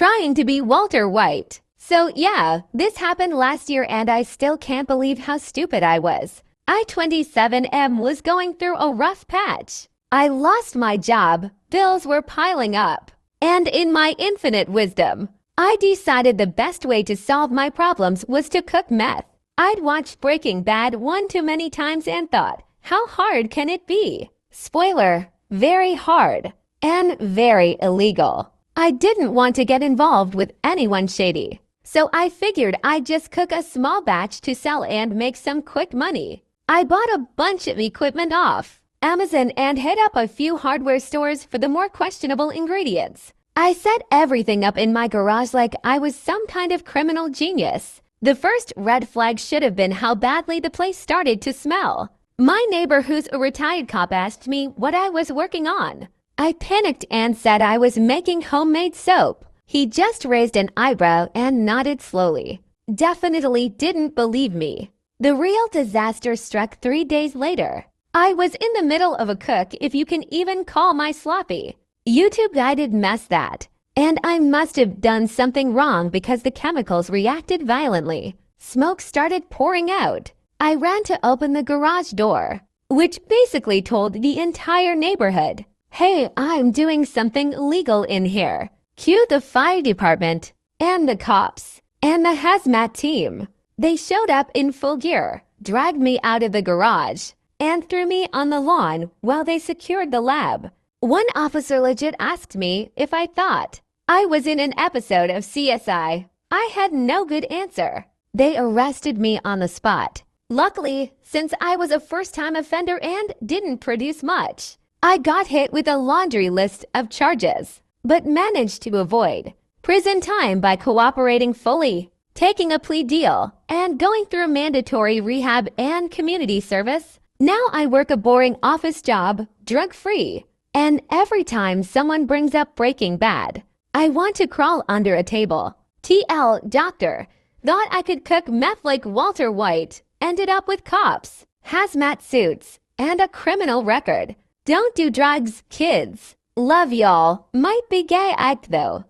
trying to be Walter White. So yeah, this happened last year and I still can't believe how stupid I was. I-27M was going through a rough patch. I lost my job, bills were piling up, and in my infinite wisdom, I decided the best way to solve my problems was to cook meth. I'd watched Breaking Bad one too many times and thought, how hard can it be? Spoiler, very hard and very illegal. I didn't want to get involved with anyone shady, so I figured I'd just cook a small batch to sell and make some quick money. I bought a bunch of equipment off Amazon and hit up a few hardware stores for the more questionable ingredients. I set everything up in my garage like I was some kind of criminal genius. The first red flag should have been how badly the place started to smell. My neighbor, who's a retired cop, asked me what I was working on. I panicked and said I was making homemade soap. He just raised an eyebrow and nodded slowly. Definitely didn't believe me. The real disaster struck 3 days later. I was in the middle of a cook, if you can even call my sloppy YouTube guided mess that. And I must have done something wrong because the chemicals reacted violently. Smoke started pouring out. I ran to open the garage door, which basically told the entire neighborhood, hey, I'm doing something illegal in here. Cue the fire department and the cops and the hazmat team. They showed up in full gear, dragged me out of the garage, and threw me on the lawn while they secured the lab. One officer legit asked me if I thought I was in an episode of CSI. I had no good answer. They arrested me on the spot. Luckily, since I was a first-time offender and didn't produce much, I got hit with a laundry list of charges, but managed to avoid prison time by cooperating fully, taking a plea deal, and going through mandatory rehab and community service. Now I work a boring office job, drug-free. And every time someone brings up Breaking Bad, I want to crawl under a table. TL doctor thought I could cook meth like Walter White, ended up with cops, hazmat suits, and a criminal record. Don't do drugs, kids. Love y'all. Might be gay act though.